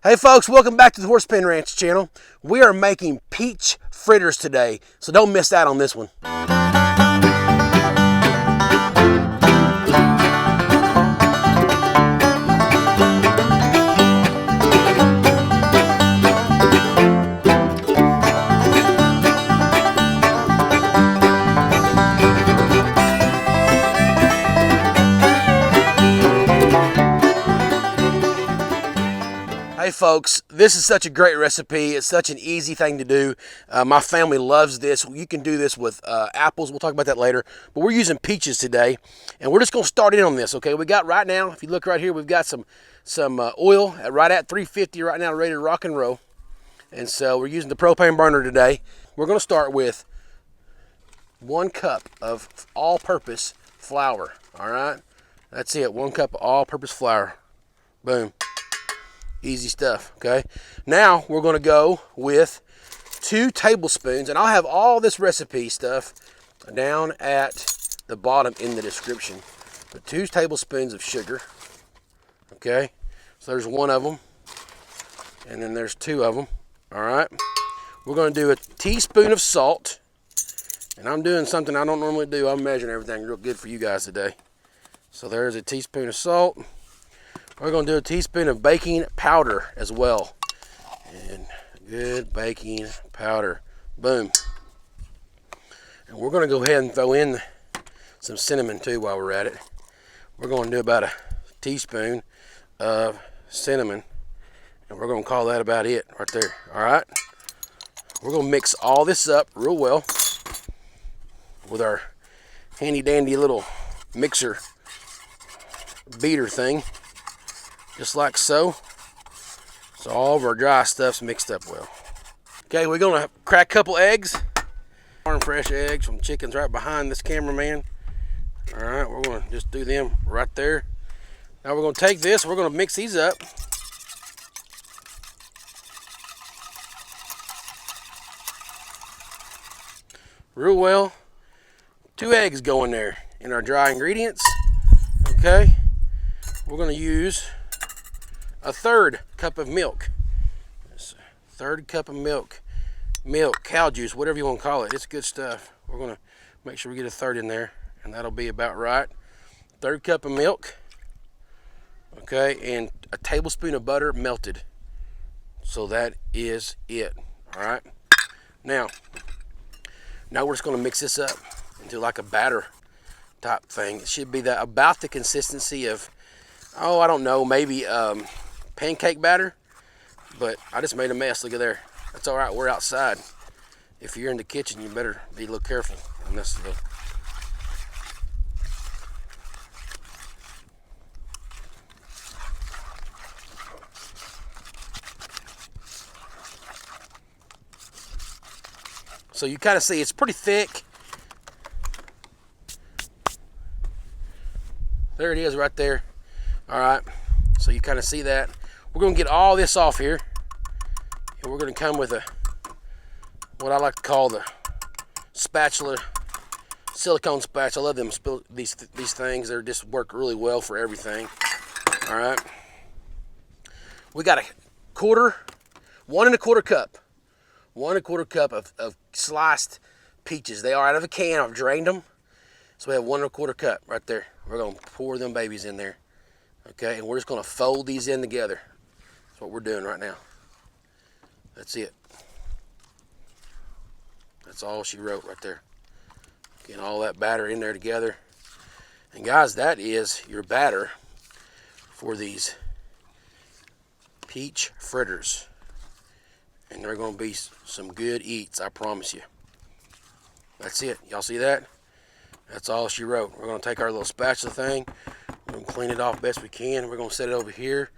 Hey folks, welcome back to the Horsepen Ranch channel. We are making peach fritters today, so don't miss out on this one. Hey folks, this is such a great recipe. It's such an easy thing to do. My family loves this. You can do this with apples. We'll talk about that later. But we're using peaches today, and we're just going to start in on this. Okay, we got right now, if you look right here, we've got some oil right at 350 right now, ready to rock and roll. And so we're using the propane burner today. We're going to start with 1 cup of all-purpose flour. All right, that's it. 1 cup of all-purpose flour. Boom. Easy stuff, okay? Now we're gonna go with 2 tablespoons, and I'll have all this recipe stuff down at the bottom in the description. But 2 tablespoons of sugar, okay? So there's 1 of them, and then there's 2 of them, all right? We're gonna do a teaspoon of salt, and I'm doing something I don't normally do. I'm measuring everything real good for you guys today. So there's a teaspoon of salt. We're going to do a teaspoon of baking powder as well. And good baking powder. Boom. And we're going to go ahead and throw in some cinnamon too while we're at it. We're going to do about a teaspoon of cinnamon. And we're going to call that about it right there. All right. We're going to mix all this up real well with our handy dandy little mixer beater thing. Just like so. So all of our dry stuff's mixed up well. Okay, we're gonna crack a couple eggs. Farm fresh eggs from chickens right behind this cameraman. All right, we're gonna just do them right there. Now we're gonna take this, we're gonna mix these up. Real well. 2 eggs go in there in our dry ingredients. Okay, we're gonna use a 1/3 cup of milk. It's a 1/3 cup of milk, cow juice, whatever you want to call it. It's good stuff. We're going to make sure we get a 1/3 in there, and that'll be about right. 1/3 cup of milk, okay, and a tablespoon of butter melted. So that is it. All right. Now we're just going to mix this up into like a batter type thing. It should be about the consistency of, oh, I don't know, maybe pancake batter, but I just made a mess. Look at there. That's all right. We're outside. If you're in the kitchen, you better be a little careful on this stuff. So you kind of see it's pretty thick. There it is right there. All right. So you kind of see that. We're going to get all this off here, and we're going to come with what I like to call the spatula, silicone spatula. I love them these things. They just work really well for everything. All right. We got 1 1/4 cup. 1 1/4 cup of sliced peaches. They are out of a can. I've drained them. So we have 1 1/4 cup right there. We're going to pour them babies in there. Okay, and we're just going to fold these in together. That's what we're doing right now. That's it. That's all she wrote right there. Getting all that batter in there together. And guys, that is your batter for these peach fritters. And they're going to be some good eats, I promise you. That's it. Y'all see that? That's all she wrote. We're going to take our little spatula thing. We're going to clean it off best we can. We're going to set it over here.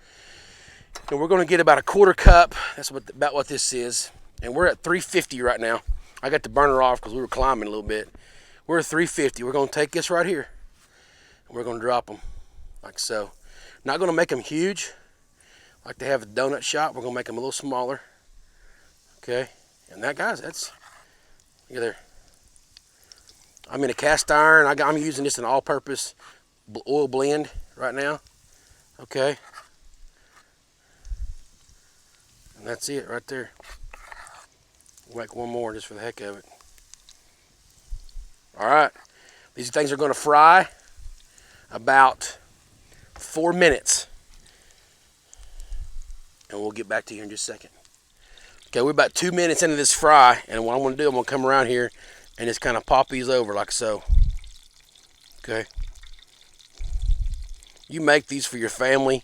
And we're going to get about 1/4 cup. That's about what this is. And we're at 350 right now. I got the burner off because we were climbing a little bit. We're at 350. We're going to take this right here. And we're going to drop them like so. Not going to make them huge like they have at the donut shop. We're going to make them a little smaller. Okay. And that, guys, that's, look at there. I'm in a cast iron. I'm using this in all-purpose oil blend right now. Okay. And that's it right there. We'll make one more just for the heck of it. All right. These things are going to fry about 4 minutes. And we'll get back to you in just a second. Okay, we're about 2 minutes into this fry, and what I'm going to do, I'm going to come around here and just kind of pop these over like so. Okay. You make these for your family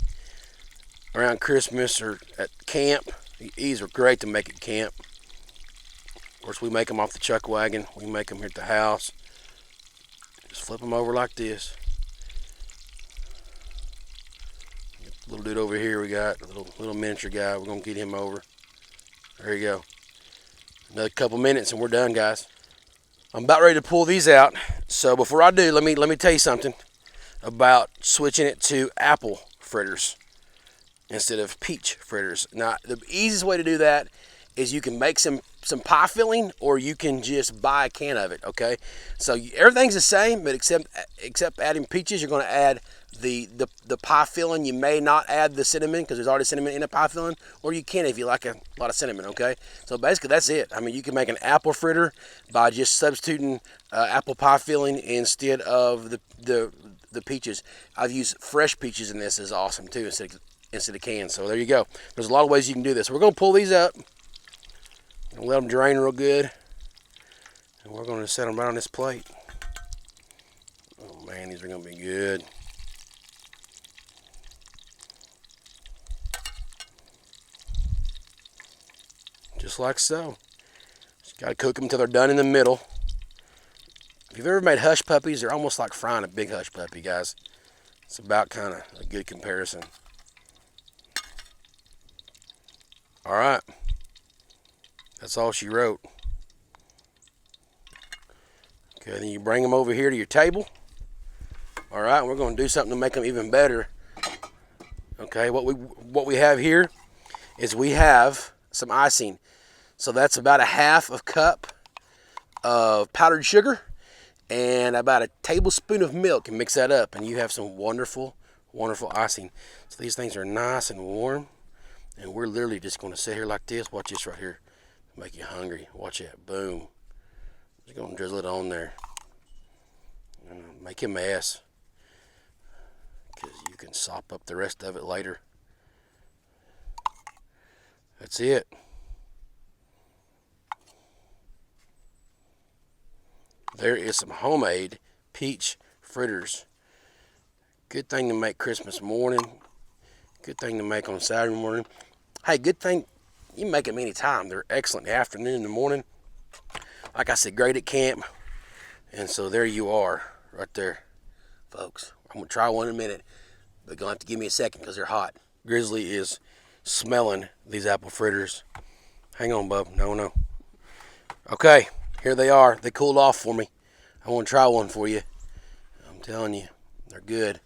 around Christmas or at camp. These are great to make at camp. Of course, we make them off the chuck wagon. We make them here at the house. Just flip them over like this. Little dude over here, we got a little miniature guy. We're gonna get him over. There you go. Another couple minutes and we're done, guys. I'm about ready to pull these out. So before I do, let me tell you something about switching it to apple fritters instead of peach fritters. Now, the easiest way to do that is you can make some pie filling, or you can just buy a can of it. Okay, so everything's the same, but except adding peaches, you're going to add the pie filling. You may not add the cinnamon because there's already cinnamon in a pie filling, or you can if you like a lot of cinnamon. Okay, so basically that's it. I mean, you can make an apple fritter by just substituting apple pie filling instead of the peaches. I've used fresh peaches in this. Is awesome too instead of canned. So there you go. There's a lot of ways you can do this. We're going to pull these up and let them drain real good, and we're going to set them right on this plate. Oh man, these are going to be good. Just like so. Just got to cook them until they're done in the middle. If you've ever made hush puppies, they're almost like frying a big hush puppy, guys. It's about kind of a good comparison. All right. That's all she wrote. Okay, then you bring them over here to your table. All right, we're going to do something to make them even better. Okay, what we have here is we have some icing. So that's about a half a cup of powdered sugar and about a tablespoon of milk, and mix that up, and you have some wonderful, wonderful icing. So these things are nice and warm, and we're literally just going to sit here like this. Watch this right here. Make you hungry. Watch that. Boom. Just going to drizzle it on there. And make a mess, because you can sop up the rest of it later. That's it. There is some homemade peach fritters. Good thing to make Christmas morning. Good thing to make on Saturday morning. Hey, good thing you can make them anytime. They're excellent in the afternoon, in the morning. Like I said, great at camp. And so there you are, right there, folks. I'm going to try one in a minute, but you're going to have to give me a second because they're hot. Grizzly is smelling these apple fritters. Hang on, bub. No. Okay, here they are. They cooled off for me. I want to try one for you. I'm telling you, they're good.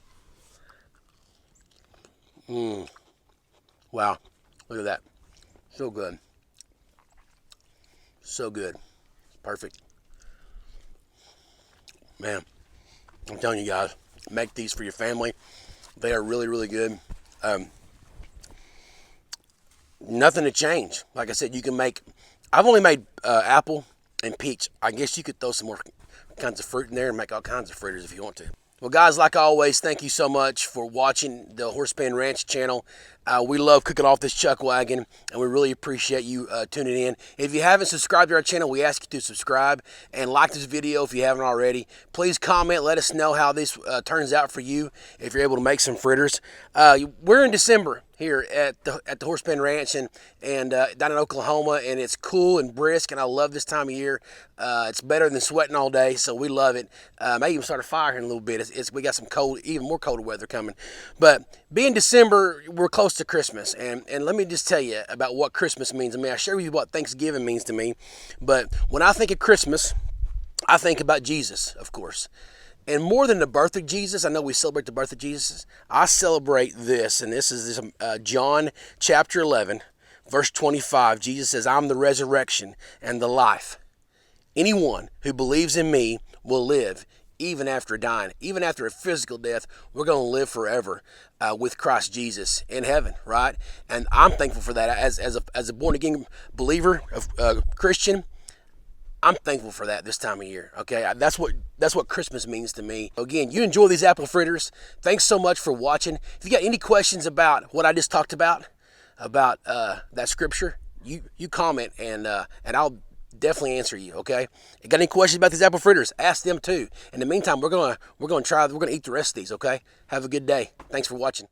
Wow, look at that. So good. So good. Perfect. Man, I'm telling you guys, make these for your family. They are really, really good. Nothing to change. Like I said, you can make, I've only made apple and peach. I guess you could throw some more kinds of fruit in there and make all kinds of fritters if you want to. Well, guys, like always, thank you so much for watching the Horsepan Ranch channel. We love cooking off this chuck wagon, and we really appreciate you tuning in. If you haven't subscribed to our channel, we ask you to subscribe and like this video if you haven't already. Please comment. Let us know how this turns out for you if you're able to make some fritters. We're in December here at the Horsepan Ranch and down in Oklahoma, and it's cool and brisk, and I love this time of year. It's better than sweating all day, so we love it. May even start a fire here in a little bit. We got some cold, even more colder weather coming. But being December, we're close to Christmas, and let me just tell you about what Christmas means to me. I share with you what Thanksgiving means to me, but when I think of Christmas, I think about Jesus, of course. And more than the birth of Jesus, I know we celebrate the birth of Jesus, I celebrate this, and this is John chapter 11, verse 25. Jesus says, "I'm the resurrection and the life. Anyone who believes in me will live, even after dying, even after a physical death. We're going to live forever with Christ Jesus in heaven, right? And I'm thankful for that as a born again believer, Christian. I'm thankful for that this time of year. Okay, that's what Christmas means to me. Again, you enjoy these apple fritters. Thanks so much for watching. If you got any questions about what I just talked about that scripture, you comment and I'll definitely answer you. Okay, you got any questions about these apple fritters? Ask them too. In the meantime, we're gonna eat the rest of these. Okay, have a good day. Thanks for watching.